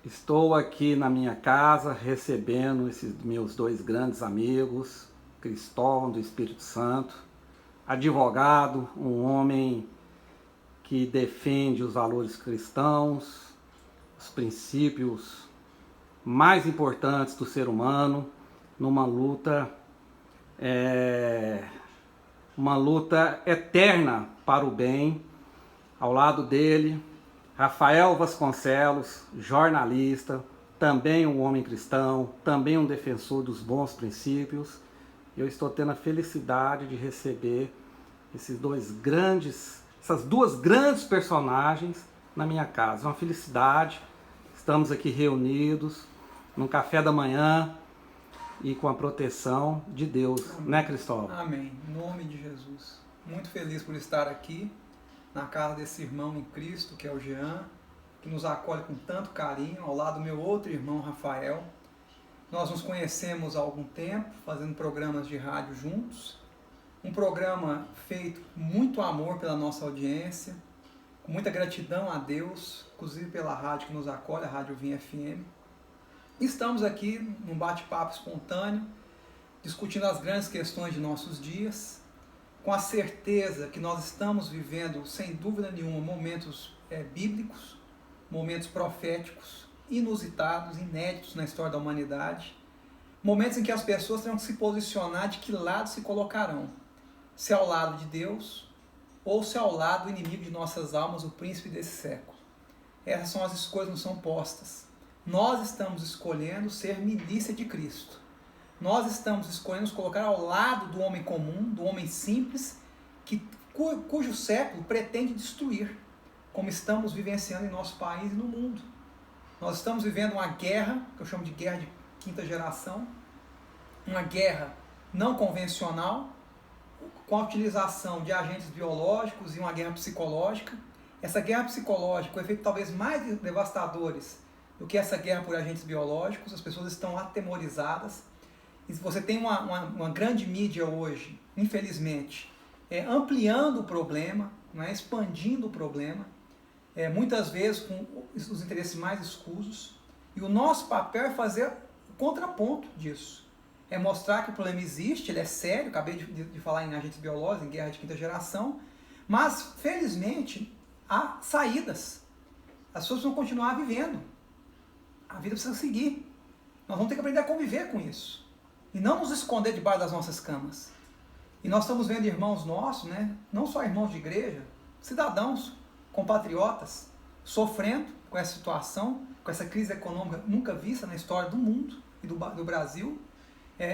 Estou aqui na minha casa recebendo esses meus dois grandes amigos, Cristóvão do Espírito Santo, advogado, um homem que defende os valores cristãos, os princípios mais importantes do ser humano, numa luta, uma luta eterna para o bem. Ao lado dele, Rafael Vasconcelos, jornalista, também um homem cristão, também um defensor dos bons princípios. Eu estou tendo a felicidade de receber essas duas grandes personagens na minha casa. Uma felicidade. Estamos aqui reunidos num café da manhã e com a proteção de Deus, Amém. Né, Cristóvão? Amém. Em nome de Jesus. Muito feliz por estar aqui na casa desse irmão em Cristo, que é o Jean, que nos acolhe com tanto carinho, ao lado do meu outro irmão, Rafael. Nós nos conhecemos há algum tempo, fazendo programas de rádio juntos. Um programa feito com muito amor pela nossa audiência, com muita gratidão a Deus, inclusive pela rádio que nos acolhe, a Rádio Vinha FM. Estamos aqui num bate-papo espontâneo, discutindo as grandes questões de nossos dias, com a certeza que nós estamos vivendo, sem dúvida nenhuma, momentos bíblicos, momentos proféticos, inusitados, inéditos na história da humanidade, momentos em que as pessoas terão que se posicionar de que lado se colocarão, se ao lado de Deus ou se ao lado do inimigo de nossas almas, o príncipe desse século. Essas são as escolhas que nos são postas. Nós estamos escolhendo ser milícia de Cristo. Nós estamos escolhendo nos colocar ao lado do homem comum, do homem simples, cujo século pretende destruir, como estamos vivenciando em nosso país e no mundo. Nós estamos vivendo uma guerra, que eu chamo de guerra de quinta geração, uma guerra não convencional, com a utilização de agentes biológicos e uma guerra psicológica. Essa guerra psicológica, o efeito talvez mais devastadores do que essa guerra por agentes biológicos, as pessoas estão atemorizadas. E você tem uma grande mídia hoje, infelizmente, ampliando o problema, expandindo o problema, muitas vezes com os interesses mais escusos. E o nosso papel é fazer o contraponto disso. É mostrar que o problema existe, ele é sério, acabei de falar em agentes biológicos, em guerra de quinta geração, mas, felizmente, há saídas. As pessoas vão continuar vivendo. A vida precisa seguir. Nós vamos ter que aprender a conviver com isso. E não nos esconder debaixo das nossas camas. E nós estamos vendo irmãos nossos, não só irmãos de igreja, cidadãos, compatriotas, sofrendo com essa situação, com essa crise econômica nunca vista na história do mundo e do Brasil,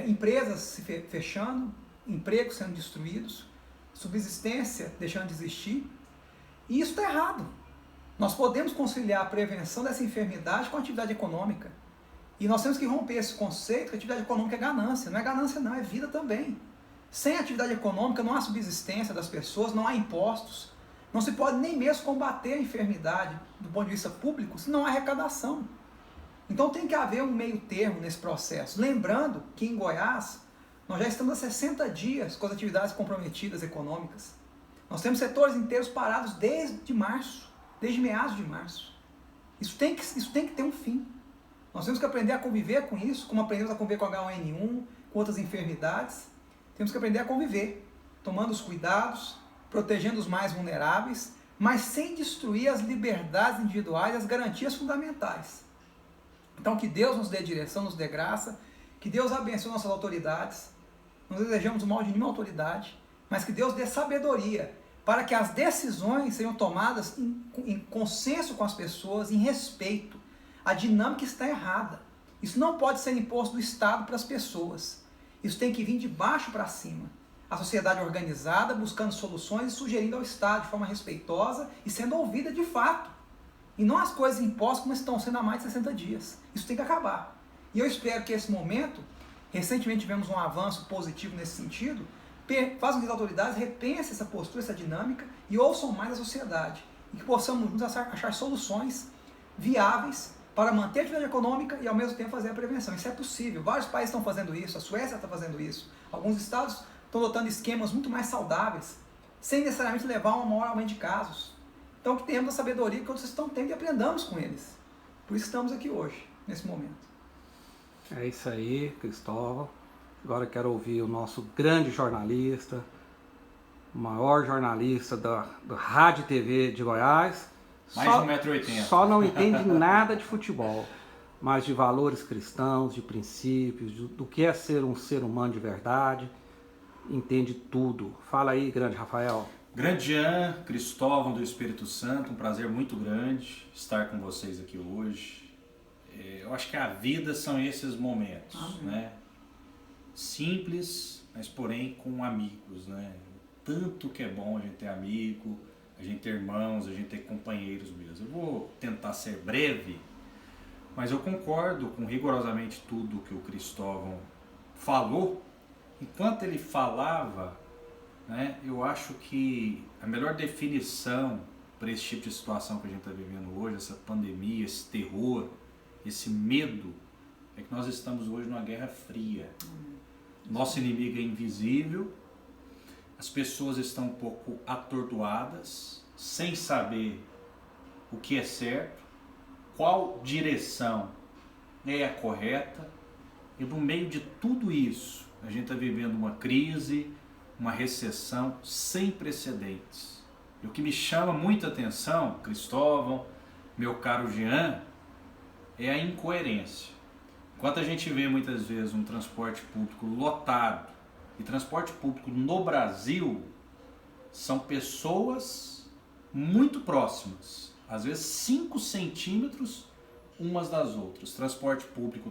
empresas se fechando, empregos sendo destruídos, subsistência deixando de existir. E isso está errado. Nós podemos conciliar a prevenção dessa enfermidade com a atividade econômica. E nós temos que romper esse conceito que a atividade econômica é ganância. Não é ganância não, é vida também. Sem atividade econômica não há subsistência das pessoas, não há impostos. Não se pode nem mesmo combater a enfermidade do ponto de vista público se não há arrecadação. Então tem que haver um meio termo nesse processo. Lembrando que em Goiás nós já estamos há 60 dias com as atividades comprometidas econômicas. Nós temos setores inteiros parados desde março, desde meados de março. Isso tem que ter um fim. Nós temos que aprender a conviver com isso, como aprendemos a conviver com H1N1, com outras enfermidades. Temos que aprender a conviver, tomando os cuidados, protegendo os mais vulneráveis, mas sem destruir as liberdades individuais e as garantias fundamentais. Então que Deus nos dê direção, nos dê graça, que Deus abençoe nossas autoridades. Não desejamos o mal de nenhuma autoridade, mas que Deus dê sabedoria para que as decisões sejam tomadas em consenso com as pessoas, em respeito. A dinâmica está errada. Isso não pode ser imposto do Estado para as pessoas. Isso tem que vir de baixo para cima. A sociedade organizada, buscando soluções e sugerindo ao Estado de forma respeitosa e sendo ouvida de fato. E não as coisas impostas como estão sendo há mais de 60 dias. Isso tem que acabar. E eu espero que esse momento, recentemente tivemos um avanço positivo nesse sentido, façam com que as autoridades repensem essa postura, essa dinâmica e ouçam mais a sociedade. E que possamos juntos achar soluções viáveis para manter a atividade econômica e ao mesmo tempo fazer a prevenção. Isso é possível. Vários países estão fazendo isso, a Suécia está fazendo isso. Alguns estados estão adotando esquemas muito mais saudáveis, sem necessariamente levar a um maior aumento de casos. Então que tenhamos a sabedoria que outros estão tendo e aprendamos com eles. Por isso estamos aqui hoje, nesse momento. É isso aí, Cristóvão. Agora eu quero ouvir o nosso grande jornalista, o maior jornalista da Rádio e TV de Goiás. Mais de 1,80 m. Só não entende nada de futebol, mas de valores cristãos, de princípios, do que é ser um ser humano de verdade. Entende tudo. Fala aí, grande Rafael. Grande Jean, Cristóvão do Espírito Santo, um prazer muito grande estar com vocês aqui hoje. Eu acho que a vida são esses momentos, né? Simples, mas porém com amigos, né? Tanto que é bom a gente ter amigo, a gente ter irmãos, a gente ter companheiros mesmo. Eu vou tentar ser breve, mas eu concordo com rigorosamente tudo que o Cristóvão falou. Enquanto ele falava, né, eu acho que a melhor definição para esse tipo de situação que a gente está vivendo hoje, essa pandemia, esse terror, esse medo, é que nós estamos hoje numa guerra fria. Nosso inimigo é invisível, as pessoas estão um pouco atordoadas, sem saber o que é certo, qual direção é a correta, e no meio de tudo isso, a gente está vivendo uma crise, uma recessão sem precedentes. E o que me chama muita atenção, Cristóvão, meu caro Jean, é a incoerência. Enquanto a gente vê muitas vezes um transporte público lotado, e transporte público no Brasil são pessoas muito próximas, às vezes 5 centímetros umas das outras. Transporte público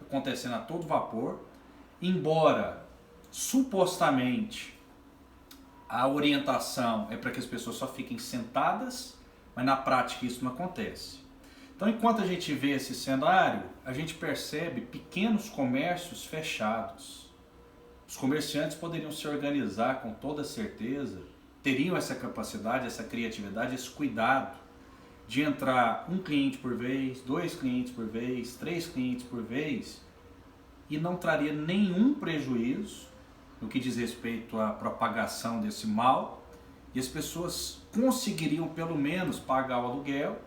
acontecendo a todo vapor, embora supostamente a orientação é para que as pessoas só fiquem sentadas, mas na prática isso não acontece. Então, enquanto a gente vê esse cenário, a gente percebe pequenos comércios fechados. Os comerciantes poderiam se organizar com toda certeza, teriam essa capacidade, essa criatividade, esse cuidado de entrar um cliente por vez, 2 clientes por vez, 3 clientes por vez, e não traria nenhum prejuízo no que diz respeito à propagação desse mal, e as pessoas conseguiriam pelo menos pagar o aluguel,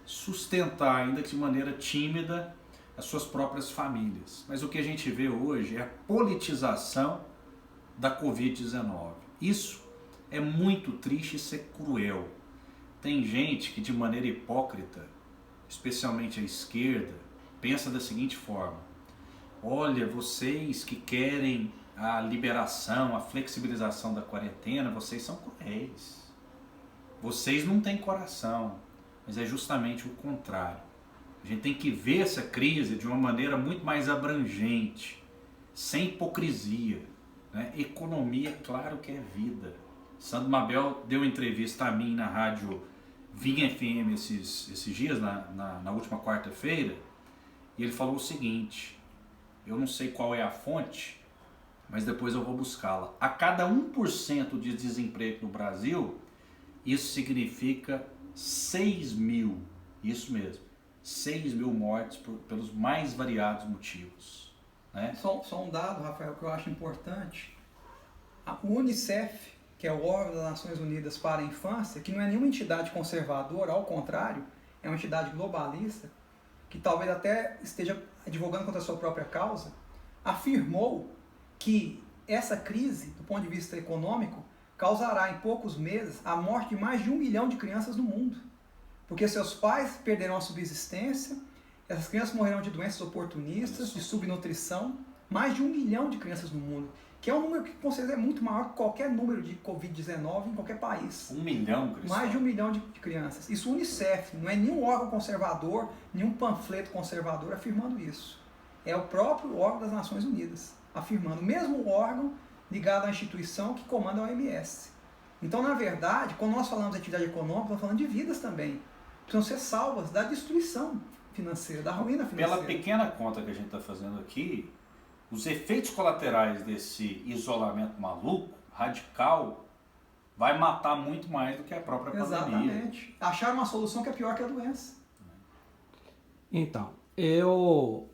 sustentar ainda que de maneira tímida as suas próprias famílias. Mas o que a gente vê hoje é a politização da Covid-19. Isso é muito triste, isso é cruel. Tem gente que de maneira hipócrita, especialmente a esquerda, pensa da seguinte forma: olha, vocês que querem a liberação, a flexibilização da quarentena, vocês são cruéis. Vocês não têm coração, mas é justamente o contrário. A gente tem que ver essa crise de uma maneira muito mais abrangente, sem hipocrisia, né? Economia, claro que é vida. Sandro Mabel deu entrevista a mim na rádio Vinha FM esses dias, na última quarta-feira, e ele falou o seguinte: eu não sei qual é a fonte, mas depois eu vou buscá-la. A cada 1% de desemprego no Brasil, isso significa 6 mil, isso mesmo, 6 mil mortes pelos mais variados motivos, né? Só um dado, Rafael, que eu acho importante. O Unicef, que é o órgão das Nações Unidas para a Infância, que não é nenhuma entidade conservadora, ao contrário, é uma entidade globalista, que talvez até esteja advogando contra a sua própria causa, afirmou que essa crise, do ponto de vista econômico, causará em poucos meses a morte de mais de 1 milhão de crianças no mundo. Porque seus pais perderão a subsistência, essas crianças morrerão de doenças oportunistas, de subnutrição, mais de 1 milhão de crianças no mundo, que é um número que com certeza é muito maior que qualquer número de Covid-19 em qualquer país. 1 milhão, Cristóvão? Mais de 1 milhão de crianças. Isso Unicef, não é nenhum órgão conservador, nenhum panfleto conservador afirmando isso. É o próprio órgão das Nações Unidas afirmando, o mesmo órgão ligado à instituição que comanda a OMS. Então, na verdade, quando nós falamos de atividade econômica, estamos falando de vidas também. Precisam ser salvas da destruição financeira, da ruína financeira. Pela pequena conta que a gente está fazendo aqui, os efeitos colaterais desse isolamento maluco, radical, vai matar muito mais do que a própria pandemia. Exatamente. Acharam uma solução que é pior que a doença. Então, eu,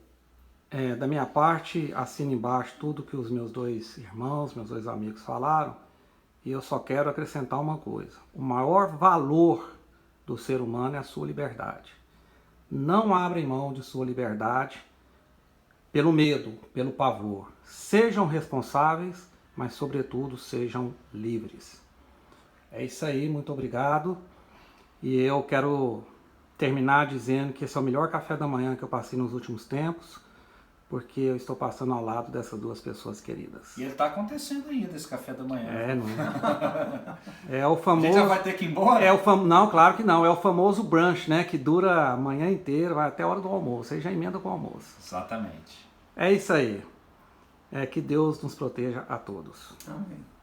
da minha parte, assino embaixo tudo que os meus 2 irmãos, meus 2 amigos falaram, e eu só quero acrescentar uma coisa. O maior valor do ser humano é a sua liberdade. não abrem mão de sua liberdade pelo medo, pelo pavor. Sejam responsáveis, mas sobretudo sejam livres. É isso aí, muito obrigado. E eu quero terminar dizendo que esse é o melhor café da manhã que eu passei nos últimos tempos, porque eu estou passando ao lado dessas duas pessoas queridas. E ele está acontecendo ainda, esse café da manhã. Não é? É o famoso... A gente já vai ter que ir embora? Não, claro que não. É o famoso brunch, né? Que dura a manhã inteira, vai até a hora do almoço. Aí já emenda com o almoço. Exatamente. É isso aí. Que Deus nos proteja a todos. Amém.